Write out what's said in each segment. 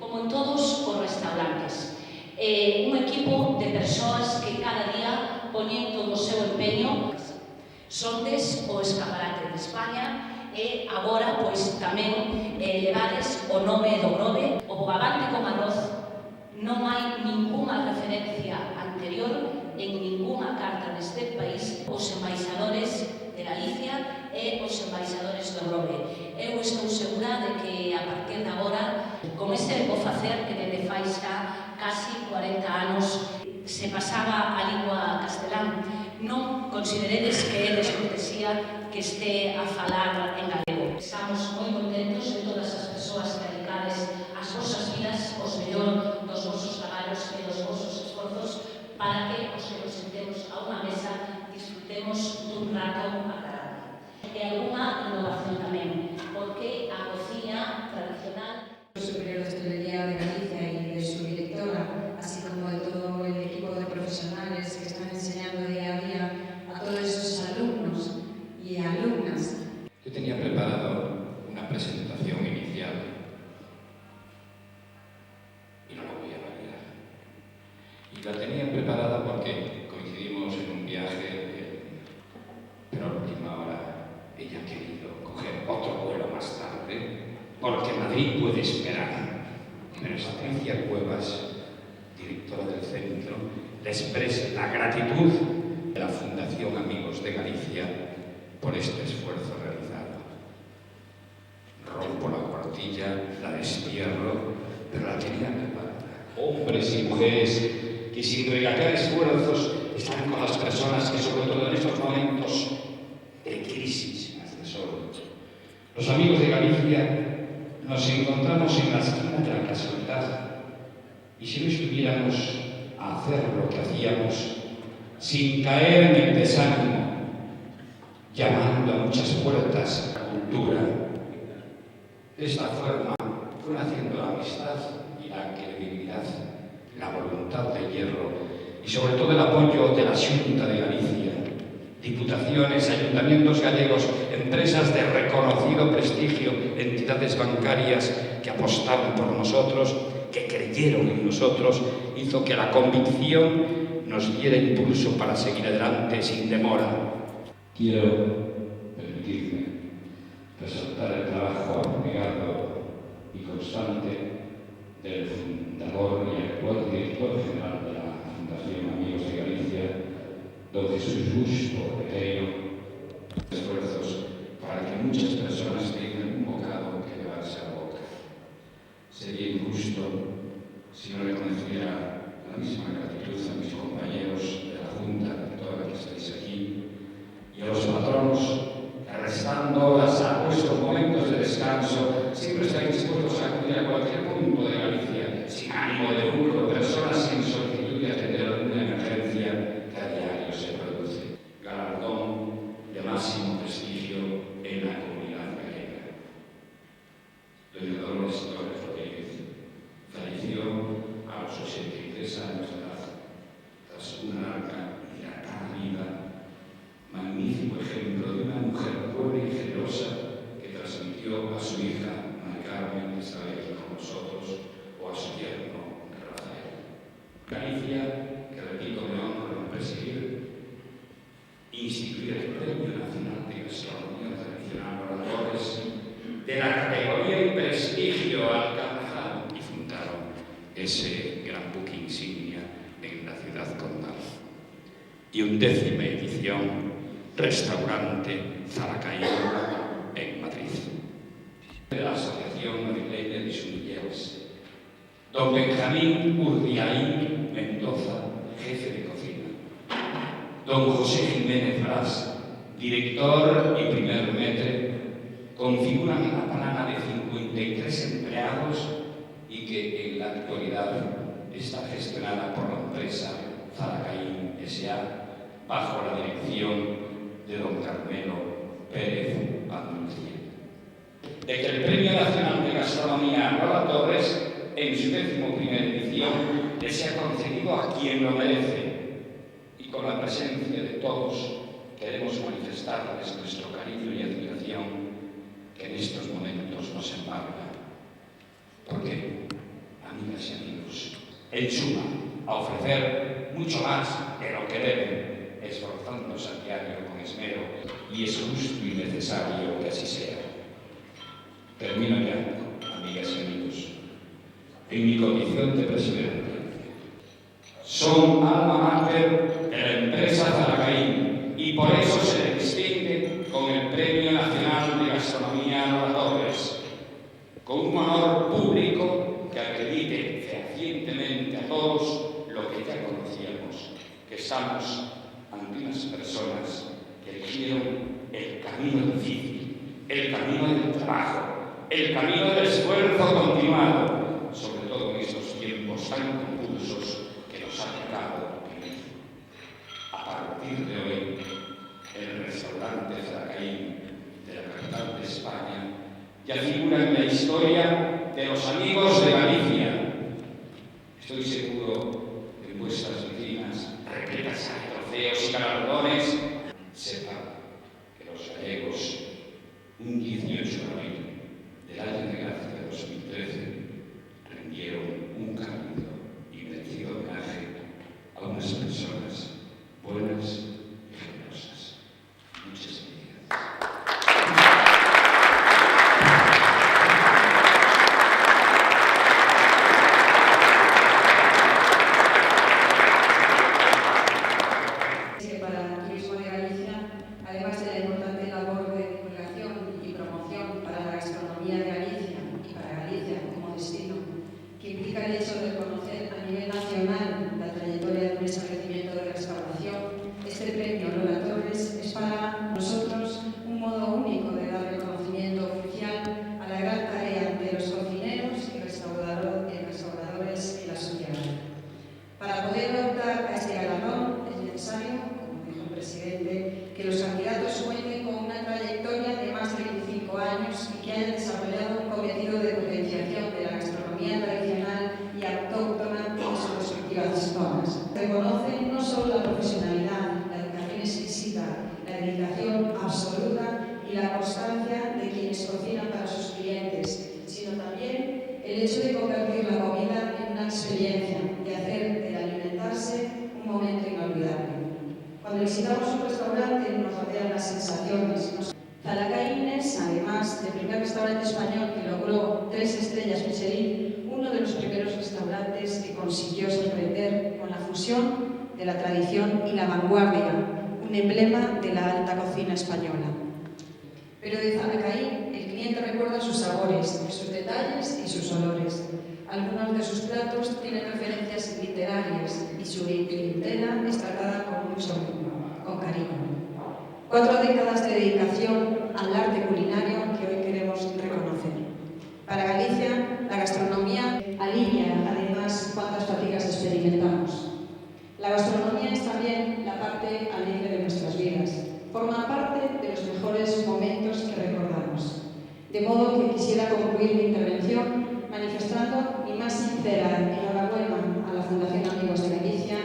como en todos os restaurantes. Un equipo de persoas que cada día poñen todo o seu empeño. Sondes o escaparate de España e agora pois tamén levades o nome do Grove. O bogavante con arroz non hai ninguna referencia anterior en ninguna carta deste país. Os embaixadores de Galicia e os embaixadores do Grove. Eu estou segura de que a partir de agora, con este bo facer que dende fai xa casi 40 anos se pasaba a lingua castelán, non consideredes que é descortesía que este a falar en galego. Estamos moi contentos de todas as persoas que dedicades as vosas vidas, os mellor dos vosos traballos e dos vosos esforzos para que os que nos sentemos a unha mesa disfrutemos dun rato agradable. E alguna innovación tamén, porque a cociña tradicional Superior de Hostelería de Galicia y de su directora, así como de todo el equipo de profesionales que están enseñando día a día a todos esos alumnos y alumnas. Yo tenía preparado una presentación inicial y no la voy a validar. Y la tenía preparada porque coincidimos en un viaje, pero a última hora ella ha querido coger otro vuelo más tarde, porque Madrid puede esperar. Pero Patricia Cuevas, directora del centro, le expresa la gratitud de la Fundación Amigos de Galicia por este esfuerzo realizado. Rompo la cuartilla, la destierro, pero la tenía preparada. Hombres y mujeres que sin regatear esfuerzos están con las personas que, sobre todo en estos momentos de crisis, más de solo. Los amigos de Galicia nos encontramos en la esquina de la casualidad y si no estuviéramos a hacer lo que hacíamos sin caer en el desánimo, llamando a muchas puertas a la cultura, de esta forma fue naciendo la amistad y la credibilidad, la voluntad de hierro y sobre todo el apoyo de la Xunta de Galicia, diputaciones, ayuntamientos gallegos, empresas de reconocido prestigio, entidades bancarias que apostaron por nosotros, que creyeron en nosotros, hizo que la convicción nos diera impulso para seguir adelante sin demora. Quiero permitirme resaltar el trabajo abnegado y constante del fundador y actual director general de la Fundación Amigos de Galicia, don Jesús Busto Pereiro, esfuerzos para que muchas personas tengan un bocado que llevarse a la boca. Sería injusto si no reconociera la misma gratitud a mis compañeros de la Junta, de todas las que estáis aquí, y a los patronos que, restando horas a vuestros momentos de descanso, siempre estáis dispuestos a acudir a cualquier punto de Galicia, sin ánimo de lucro, personas sin solicitud de atender alguna emergencia que a diario se produce. Galardón de máximo prestigio en la comunidad gallega. Doña Dolores Torres Rodríguez falleció a los 83 años de edad, tras una larga y dilatada vida, magnífico ejemplo de una mujer buena y generosa que transmitió a su hija, Mari Carmen, que está aquí con nosotros, o a su yerno, Rafael. Galicia, que repito, me honro en presidir, instituir el Premio Nacional de Gastronomía Tradicional Oradores de la categoría y prestigio alcanzado y fundaron ese gran buque insignia en la ciudad condal. Y 11ª edición, Restaurante Zalacaín en Madrid. De la Asociación Madrileña de Sumilleros, don Benjamín Urdiaín Mendoza, jefe de cocina, don José Jiménez Bras, director y primer maître, configuran una plana de 53 empleados y que en la actualidad está gestionada por la empresa Zalacaín S.A. bajo la dirección de don Carmelo Pérez Andalucía. De que el Premio Nacional de Gastronomía Roda Torres, en su 11ª edición, les ha concedido a quien lo merece, y con la presencia de todos queremos manifestarles nuestro cariño y admiración que en estos momentos nos embarga. Porque En suma, a ofrecer mucho más de lo que deben, esforzándose a diario con esmero, y es justo y necesario que así sea. Termino ya, amigas y amigos, en mi condición de presidente. Son alma mater de la empresa Zalacaín y por eso se le distingue con el Premio Nacional de Gastronomía Lola Torres, con un honor público que acredite fehacientemente a todos lo que ya conocíamos, que estamos ante unas personas que eligieron el camino difícil, el camino del trabajo, el camino del esfuerzo continuado, sobre todo en estos tiempos tan convulsos que nos ha tocado vivir. A partir de hoy, el restaurante Zalacaín de la capital de España ya figura en la historia de los amigos de Galicia. Estoy seguro que en vuestras vecinas, repletas de trofeos y galardones, sepan que los gallegos, un 18 de abril del año de gracia de 2013, rindieron un cálido y merecido homenaje a unas personas buenas y generosas. Muchas gracias. Para el turismo de Galicia, además de la importante labor de divulgación y promoción para la gastronomía de Galicia y para Galicia como destino, que implica el hecho de conocer a nivel nacional la trayectoria de un establecimiento de restauración, este premio Lola Torres es para nosotros un modo único de dar reconocimiento oficial a la gran tarea de los cocineros y restauradores en la sociedad. Para poder optar a este galardón es necesario, como dijo el presidente, que los candidatos cuenten con una trayectoria de más de 25 años y que hayan desarrollado un cometido de potenciación de la gastronomía tradicional y autóctona en sus respectivas zonas. Reconocen no solo la profesionalidad, la educación exquisita, la dedicación absoluta y la constancia de quienes cocinan para sus clientes, sino también el hecho de convertir la comida en una experiencia, de hacer del alimentarse un momento inolvidable. Cuando visitamos un restaurante nos rodean las sensaciones. Zalacaín es, además, el primer restaurante español que logró 3 estrellas Michelin, uno de los primeros restaurantes que consiguió sorprender con la fusión de la tradición y la vanguardia, un emblema de la alta cocina española. Pero de Zalacaín el cliente recuerda sus sabores, sus detalles y sus olores. Algunos de sus platos tienen referencias literarias y su clientela es tratada con mucho mimo, con cariño. 4 décadas de dedicación al arte culinario que hoy queremos reconocer. Para Galicia, la gastronomía alivia, además, cuántas fatigas experimentamos. La gastronomía es también la parte alegre de nuestras vidas. Forma parte de los mejores momentos que recordamos. De modo que quisiera concluir mi intervención manifestando mi más sincera enhorabuena a la Fundación Amigos de Galicia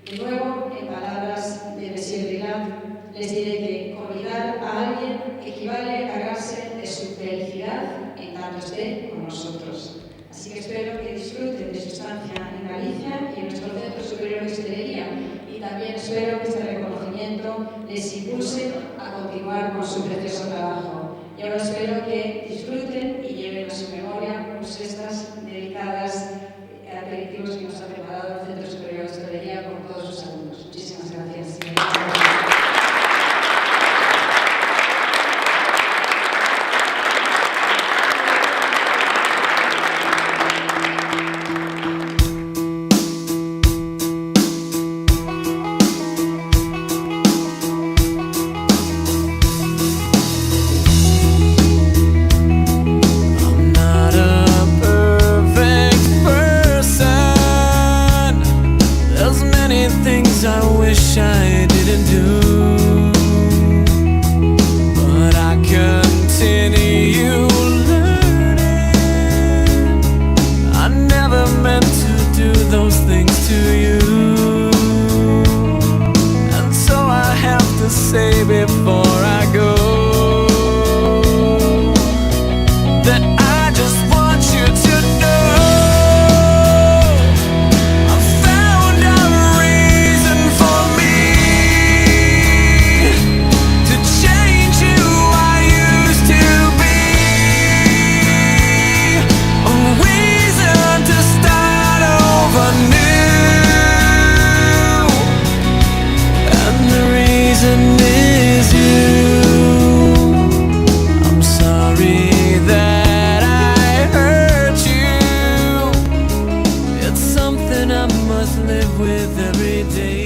y luego, en palabras de Monsieur Brillat, les diré que olvidar a alguien equivale a cargarse de su felicidad en tanto esté con nosotros. Así que espero que disfruten de su estancia en Galicia y en nuestro Centro Superior de Hostelería, y también espero que este reconocimiento les impulse a continuar con su precioso trabajo. Y ahora espero que disfruten y lleven a su memoria estas dedicadas a aperitivos que nos ha preparado el Centro Superior de Hostelería con todos sus alumnos. Muchísimas gracias. I'm not a bird. must live with every day.